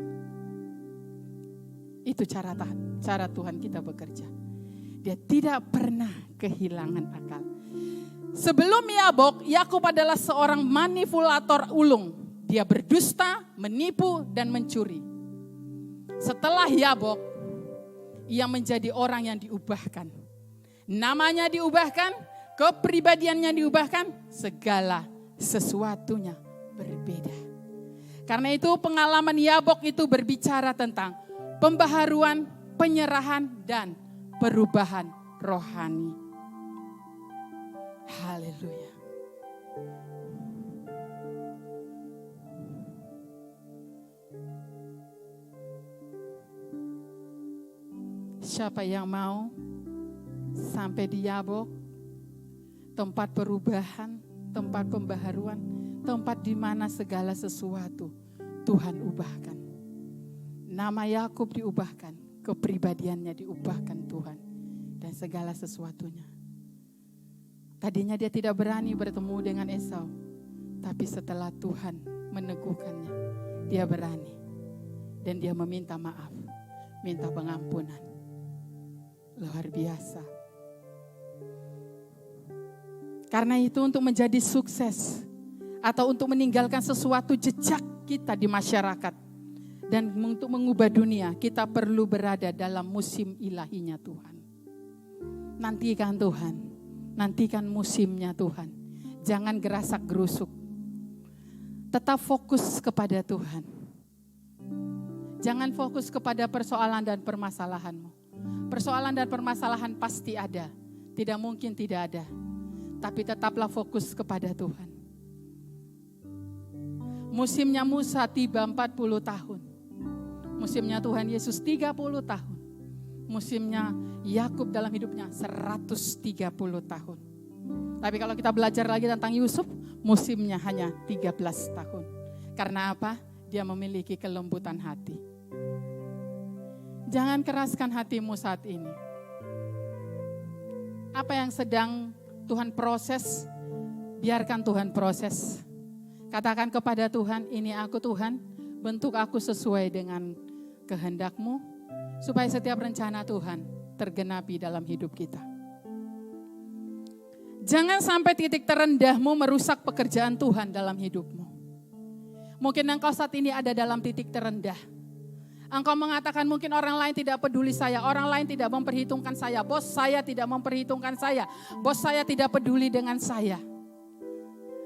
Itu cara Tuhan kita bekerja. Dia tidak pernah kehilangan akal. Sebelum Yabok, Yakub adalah seorang manipulator ulung. Dia berdusta, menipu, dan mencuri. Setelah Yabok, ia menjadi orang yang diubahkan. Namanya diubahkan, kepribadiannya diubahkan, segala sesuatunya berbeda. Karena itu pengalaman Yabok itu berbicara tentang pembaharuan, penyerahan, dan perubahan rohani. Haleluya. Siapa yang mau sampai di Yabok, tempat perubahan, tempat pembaharuan, tempat di mana segala sesuatu Tuhan ubahkan. Nama Yakub diubahkan, kepribadiannya diubahkan Tuhan, dan segala sesuatunya. Tadinya dia tidak berani bertemu dengan Esau, tapi setelah Tuhan meneguhkannya, dia berani. Dan dia meminta maaf, minta pengampunan. Luar biasa. Karena itu untuk menjadi sukses, atau untuk meninggalkan sesuatu jejak kita di masyarakat, dan untuk mengubah dunia, kita perlu berada dalam musim ilahinya Tuhan. Nantikan Tuhan. Nantikan musimnya Tuhan. Jangan gerasak gerusuk. Tetap fokus kepada Tuhan. Jangan fokus kepada persoalan dan permasalahanmu. Persoalan dan permasalahan pasti ada. Tidak mungkin tidak ada. Tapi tetaplah fokus kepada Tuhan. Musimnya Musa tiba 40 tahun. Musimnya Tuhan Yesus 30 tahun. Musimnya Yakub dalam hidupnya 130 tahun. Tapi kalau kita belajar lagi tentang Yusuf, musimnya hanya 13 tahun. Karena apa? Dia memiliki kelembutan hati. Jangan keraskan hatimu saat ini. Apa yang sedang Tuhan proses, biarkan Tuhan proses. Katakan kepada Tuhan, ini aku Tuhan, bentuk aku sesuai dengan kehendak-Mu, supaya setiap rencana Tuhan tergenapi dalam hidup kita. Jangan sampai titik terendahmu merusak pekerjaan Tuhan dalam hidupmu. Mungkin engkau saat ini ada dalam titik terendah. Engkau mengatakan mungkin orang lain tidak peduli saya, orang lain tidak memperhitungkan saya, bos saya tidak memperhitungkan saya, bos saya tidak peduli dengan saya.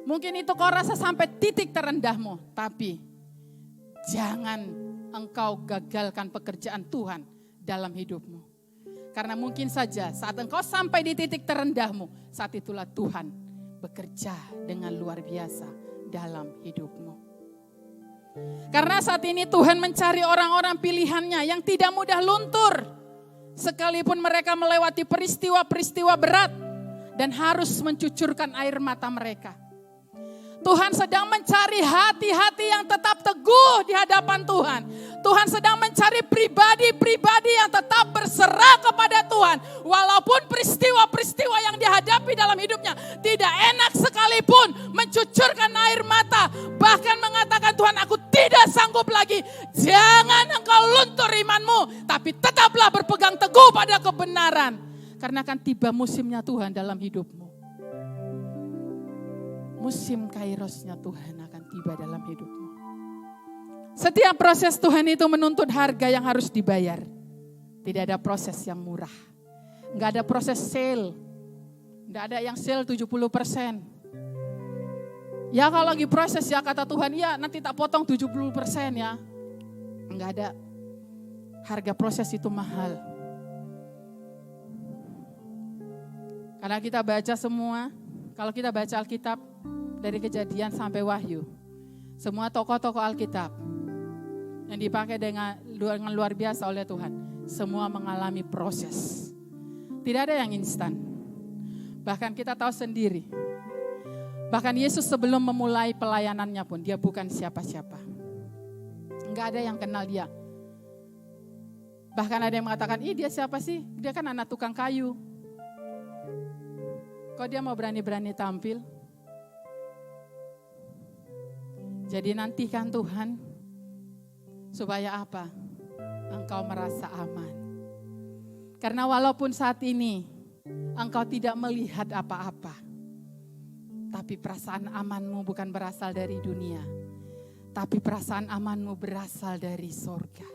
Mungkin itu kau rasa sampai titik terendahmu, tapi jangan engkau gagalkan pekerjaan Tuhan dalam hidupmu. Karena mungkin saja saat engkau sampai di titik terendahmu, saat itulah Tuhan bekerja dengan luar biasa dalam hidupmu. Karena saat ini Tuhan mencari orang-orang pilihannya yang tidak mudah luntur. Sekalipun mereka melewati peristiwa-peristiwa berat dan harus mencucurkan air mata mereka. Tuhan sedang mencari hati-hati yang tetap teguh di hadapan Tuhan. Tuhan sedang mencari pribadi-pribadi yang tetap berserah kepada Tuhan. Walaupun peristiwa-peristiwa yang dihadapi dalam hidupnya tidak enak sekalipun, mencucurkan air mata. Bahkan mengatakan Tuhan, aku tidak sanggup lagi. Jangan engkau luntur imanmu, tapi tetaplah berpegang teguh pada kebenaran. Karena akan tiba musimnya Tuhan dalam hidupmu. Musim kairosnya Tuhan akan tiba dalam hidupmu. Setiap proses Tuhan itu menuntut harga yang harus dibayar. Tidak ada proses yang murah. Enggak ada proses sale. Enggak ada yang sale 70%. Ya kalau lagi proses ya kata Tuhan, ya nanti tak potong 70% ya. Enggak ada. Harga proses itu mahal. Karena kita baca semua, kalau kita baca Alkitab, dari Kejadian sampai Wahyu, semua tokoh-tokoh Alkitab yang dipakai dengan luar biasa oleh Tuhan, semua mengalami proses. Tidak ada yang instan. Bahkan kita tahu sendiri, bahkan Yesus sebelum memulai pelayanannya pun, dia bukan siapa-siapa. Enggak ada yang kenal dia. Bahkan ada yang mengatakan, dia siapa sih? Dia kan anak tukang kayu. Kok dia mau berani-berani tampil? Jadi nantikan Tuhan, supaya apa? Engkau merasa aman. Karena walaupun saat ini engkau tidak melihat apa-apa, tapi perasaan amanmu bukan berasal dari dunia, tapi perasaan amanmu berasal dari sorga.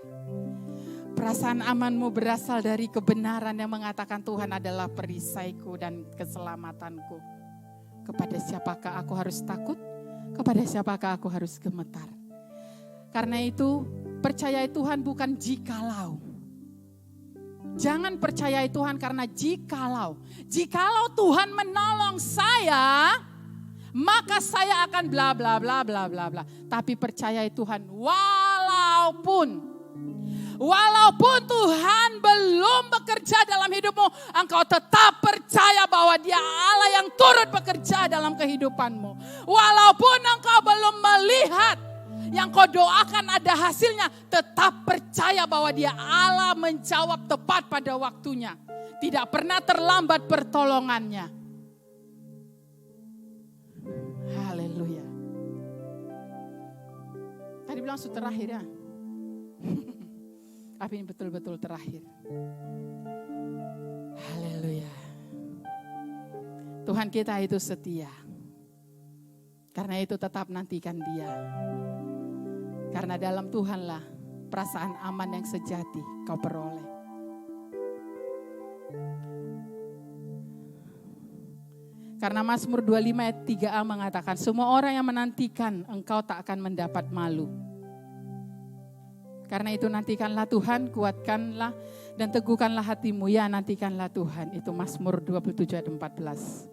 Perasaan amanmu berasal dari kebenaran yang mengatakan Tuhan adalah perisaiku dan keselamatanku. Kepada siapakah aku harus takut? Kepada siapakah aku harus gemetar? Karena itu percayai Tuhan bukan jikalau. Jangan percayai Tuhan karena jikalau. Jikalau Tuhan menolong saya, maka saya akan bla bla bla bla bla bla. Tapi percayai Tuhan walaupun Tuhan belum bekerja dalam hidupmu, engkau tetap percaya bahwa Dia Allah yang turut bekerja dalam kehidupanmu. Walaupun engkau belum melihat yang kau doakan ada hasilnya, tetap percaya bahwa Dia Allah menjawab tepat pada waktunya. Tidak pernah terlambat pertolongannya. Haleluya. Tadi bilang sudah terakhir ya. Tapi ini betul-betul terakhir. Haleluya. Tuhan kita itu setia. Karena itu tetap nantikan Dia. Karena dalam Tuhanlah perasaan aman yang sejati kau peroleh. Karena Mazmur 25 ayat 3a mengatakan, semua orang yang menantikan engkau tak akan mendapat malu. Karena itu nantikanlah Tuhan, kuatkanlah dan teguhkanlah hatimu. Ya nantikanlah Tuhan. Itu Mazmur 27 ayat 14.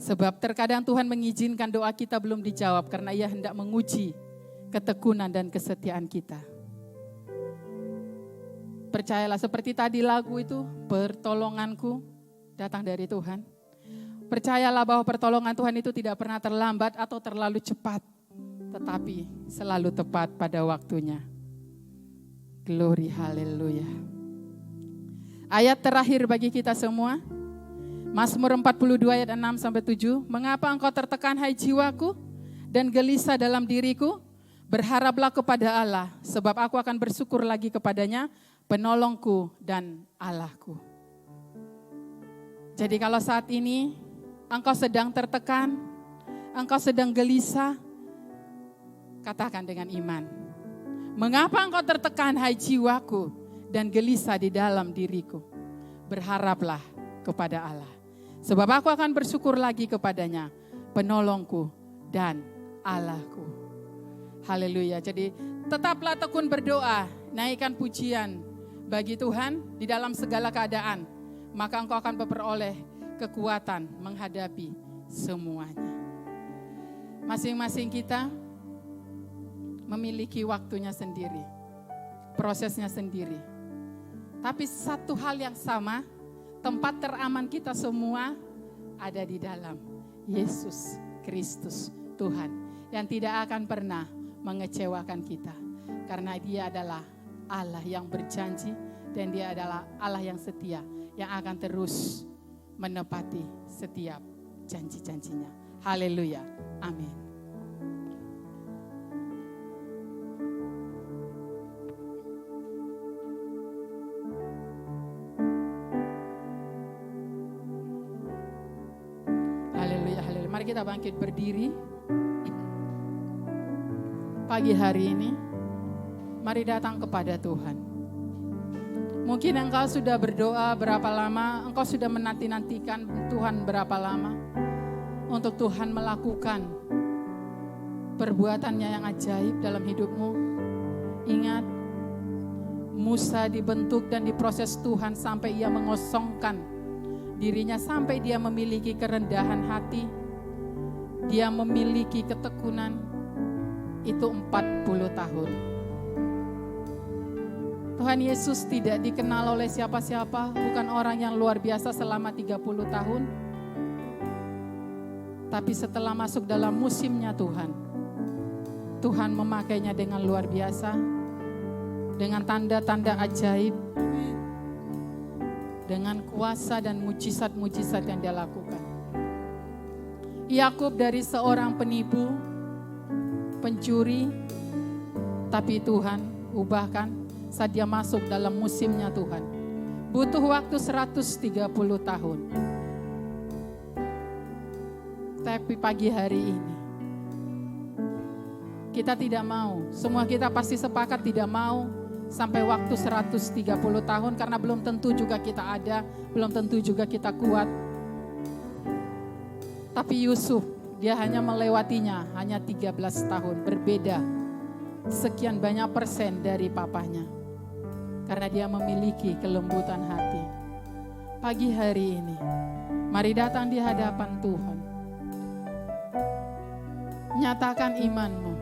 Sebab terkadang Tuhan mengizinkan doa kita belum dijawab karena Ia hendak menguji ketekunan dan kesetiaan kita. Percayalah seperti tadi lagu itu, pertolonganku datang dari Tuhan. Percayalah bahwa pertolongan Tuhan itu tidak pernah terlambat atau terlalu cepat, tetapi selalu tepat pada waktunya. Glory, haleluya. Ayat terakhir bagi kita semua, Mazmur 42 ayat 6-7. Mengapa engkau tertekan hai jiwaku dan gelisah dalam diriku? Berharaplah kepada Allah, sebab aku akan bersyukur lagi kepadanya, penolongku dan Allahku. Jadi kalau saat ini engkau sedang tertekan, engkau sedang gelisah, katakan dengan iman. Mengapa engkau tertekan hai jiwaku dan gelisah di dalam diriku? Berharaplah kepada Allah. Sebab aku akan bersyukur lagi kepadanya, penolongku dan Allahku. Haleluya. Jadi tetaplah tekun berdoa, naikkan pujian bagi Tuhan di dalam segala keadaan. Maka engkau akan memperoleh kekuatan menghadapi semuanya. Masing-masing kita memiliki waktunya sendiri, prosesnya sendiri. Tapi satu hal yang sama, tempat teraman kita semua ada di dalam Yesus Kristus Tuhan. Yang tidak akan pernah mengecewakan kita. Karena Dia adalah Allah yang berjanji dan Dia adalah Allah yang setia. Yang akan terus menepati setiap janji-janjinya. Haleluya. Amin. Haleluya, haleluya. Mari kita bangkit berdiri. Pagi hari ini, mari datang kepada Tuhan. Mungkin engkau sudah berdoa berapa lama, engkau sudah menanti-nantikan Tuhan berapa lama untuk Tuhan melakukan perbuatannya yang ajaib dalam hidupmu. Ingat, Musa dibentuk dan diproses Tuhan sampai ia mengosongkan dirinya, sampai dia memiliki kerendahan hati, dia memiliki ketekunan, itu 40 tahun. Tuhan Yesus tidak dikenal oleh siapa-siapa, bukan orang yang luar biasa selama 30 tahun. Tapi setelah masuk dalam musimnya Tuhan, Tuhan memakainya dengan luar biasa, dengan tanda-tanda ajaib, dengan kuasa dan mujizat-mujizat yang Dia lakukan. Yakub dari seorang penipu, pencuri, tapi Tuhan ubahkan saat dia masuk dalam musimnya Tuhan. Butuh waktu 130 tahun. Tapi pagi hari ini, kita tidak mau, semua kita pasti sepakat tidak mau sampai waktu 130 tahun, karena belum tentu juga kita ada, belum tentu juga kita kuat. Tapi Yusuf, dia hanya melewatinya, hanya 13 tahun, berbeda sekian banyak persen dari papanya. Karena dia memiliki kelembutan hati. Pagi hari ini, mari datang di hadapan Tuhan. Nyatakan imanmu,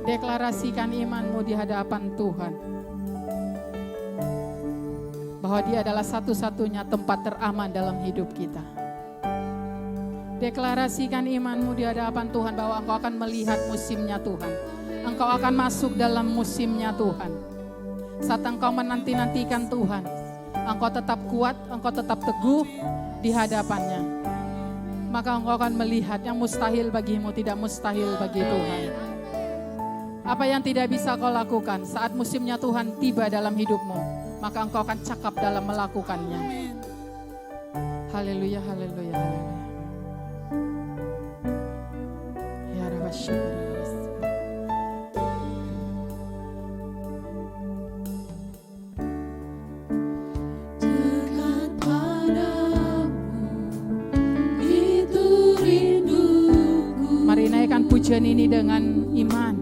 deklarasikan imanmu di hadapan Tuhan. Bahwa Dia adalah satu-satunya tempat teraman dalam hidup kita. Deklarasikan imanmu di hadapan Tuhan bahwa engkau akan melihat musimnya Tuhan. Engkau akan masuk dalam musimnya Tuhan. Saat engkau menanti-nantikan Tuhan, engkau tetap kuat, engkau tetap teguh di hadapannya. Maka engkau akan melihat yang mustahil bagimu tidak mustahil bagi Tuhan. Apa yang tidak bisa kau lakukan saat musimnya Tuhan tiba dalam hidupmu, maka engkau akan cakap dalam melakukannya. Haleluya, haleluya, haleluya. Ya Rabbi. Pujian ini dengan iman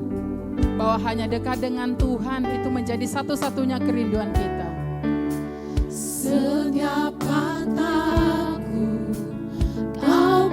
bahwa hanya dekat dengan Tuhan itu menjadi satu-satunya kerinduan kita. Setiap kataku kau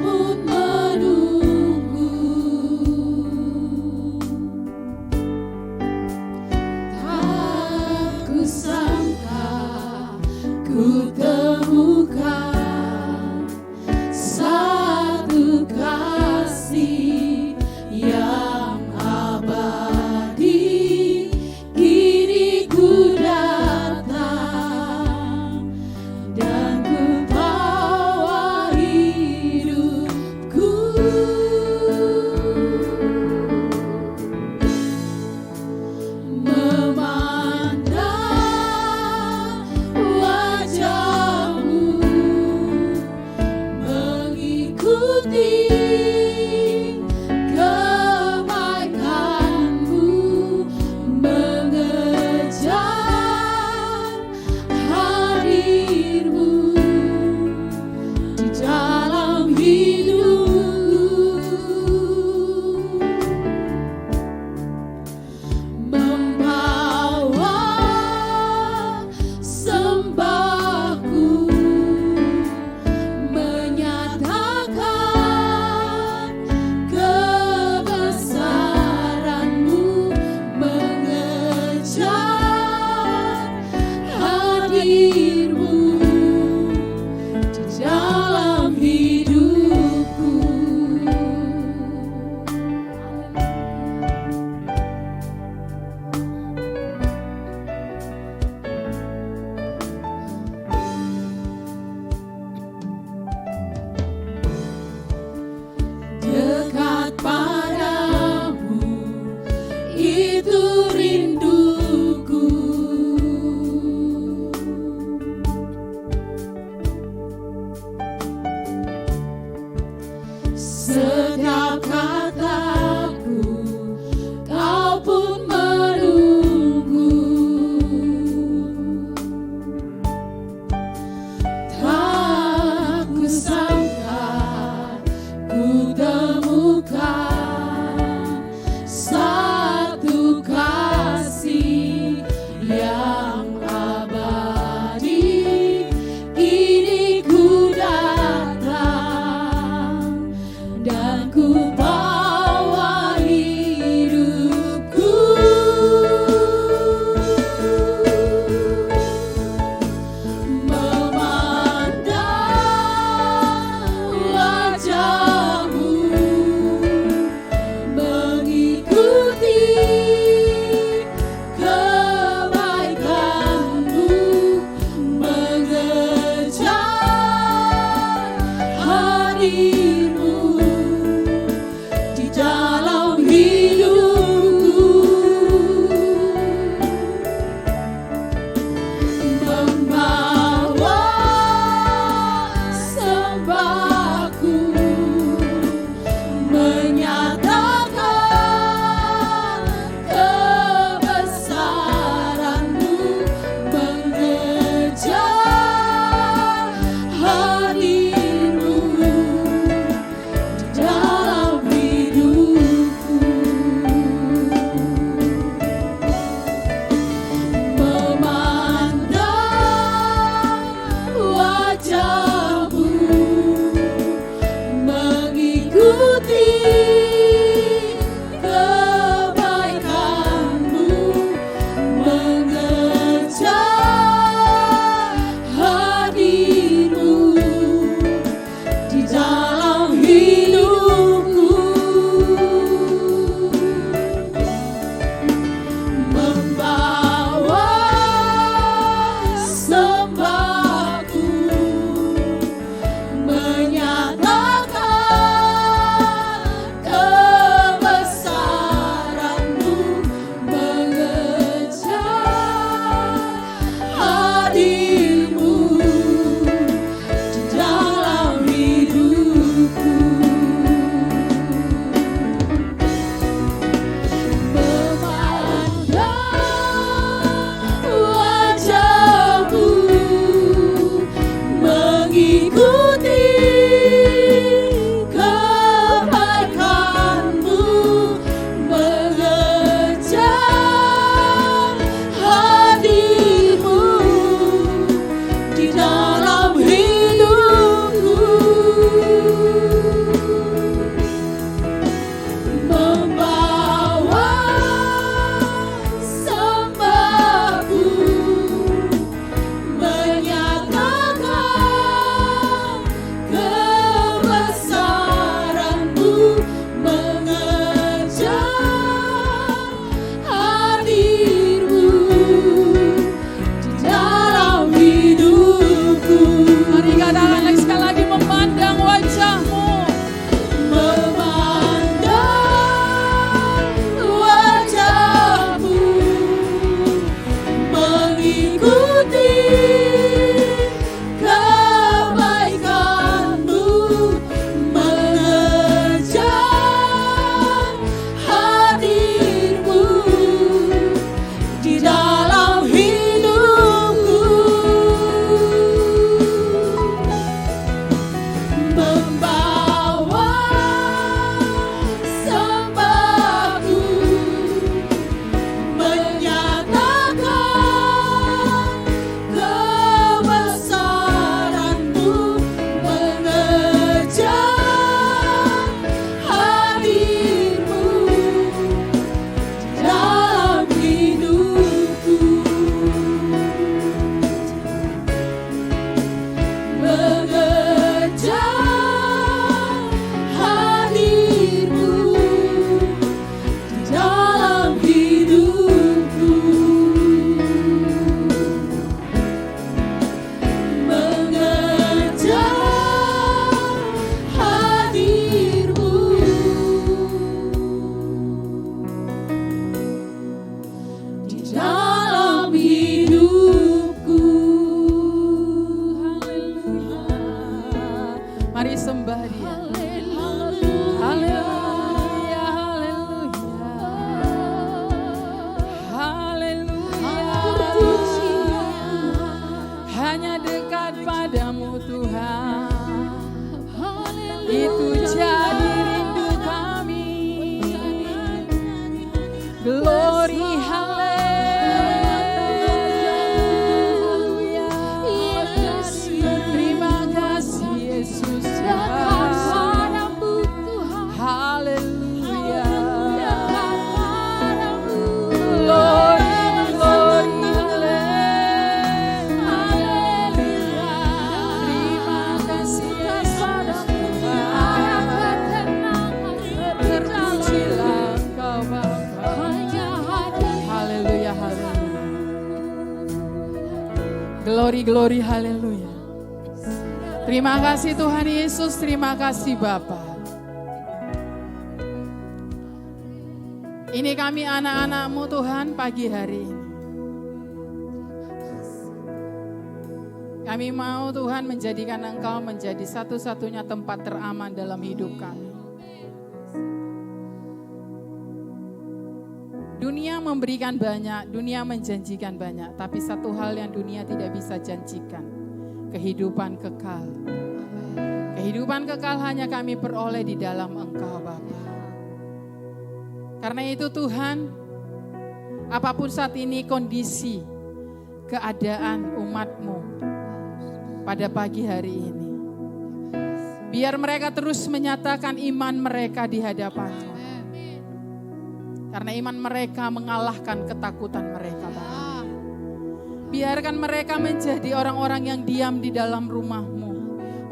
Satu kasih Glory, haleluya. Terima kasih Yesus. Haleluya. Glory, glory, haleluya. Terima kasih Yesus. Terpujilah Engkau Bapa. Haleluya, haleluya. Glory, glory, haleluya. Terima kasih Tuhan Yesus, terima kasih Bapa. Ini kami anak-anak-Mu Tuhan pagi hari ini. Kami mau Tuhan menjadikan Engkau menjadi satu-satunya tempat teraman dalam hidup kami. Dunia memberikan banyak, dunia menjanjikan banyak, tapi satu hal yang dunia tidak bisa janjikan, kehidupan kekal. Kehidupan kekal hanya kami peroleh di dalam Engkau Bapa. Karena itu Tuhan, apapun saat ini kondisi, keadaan umat-Mu pada pagi hari ini, biar mereka terus menyatakan iman mereka di hadapan-Mu. Karena iman mereka mengalahkan ketakutan mereka, Bapa. Biarkan mereka menjadi orang-orang yang diam di dalam rumah-Mu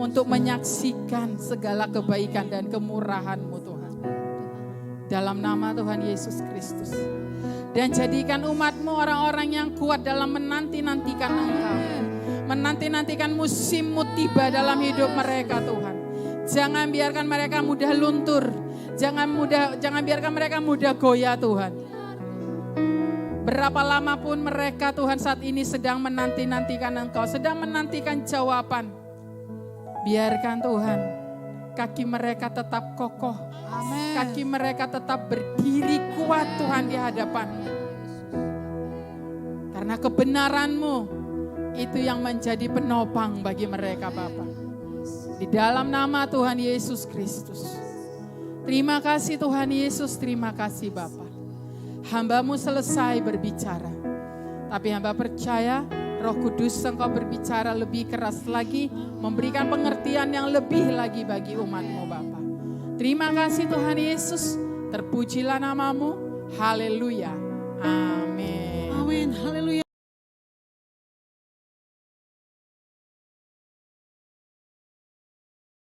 untuk menyaksikan segala kebaikan dan kemurahan-Mu Tuhan. Dalam nama Tuhan Yesus Kristus. Dan jadikan umat-Mu orang-orang yang kuat dalam menanti-nantikan Engkau. Menanti-nantikan musim-Mu tiba dalam hidup mereka Tuhan. Jangan biarkan mereka mudah luntur. Jangan biarkan mereka mudah goyah Tuhan. Berapa lama pun mereka Tuhan saat ini sedang menanti-nantikan Engkau. Sedang menantikan jawaban. Biarkan Tuhan kaki mereka tetap kokoh. Amen. Kaki mereka tetap berdiri kuat Tuhan di hadapan-Mu. Karena kebenaran-Mu itu yang menjadi penopang bagi mereka Bapa. Di dalam nama Tuhan Yesus Kristus. Terima kasih Tuhan Yesus, terima kasih Bapa. Hamba-Mu selesai berbicara. Tapi hamba percaya Roh Kudus Engkau berbicara lebih keras lagi, memberikan pengertian yang lebih lagi bagi umat-Mu Bapa. Terima kasih Tuhan Yesus, terpujilah nama-Mu. Haleluya. Amin. Amin. Haleluya.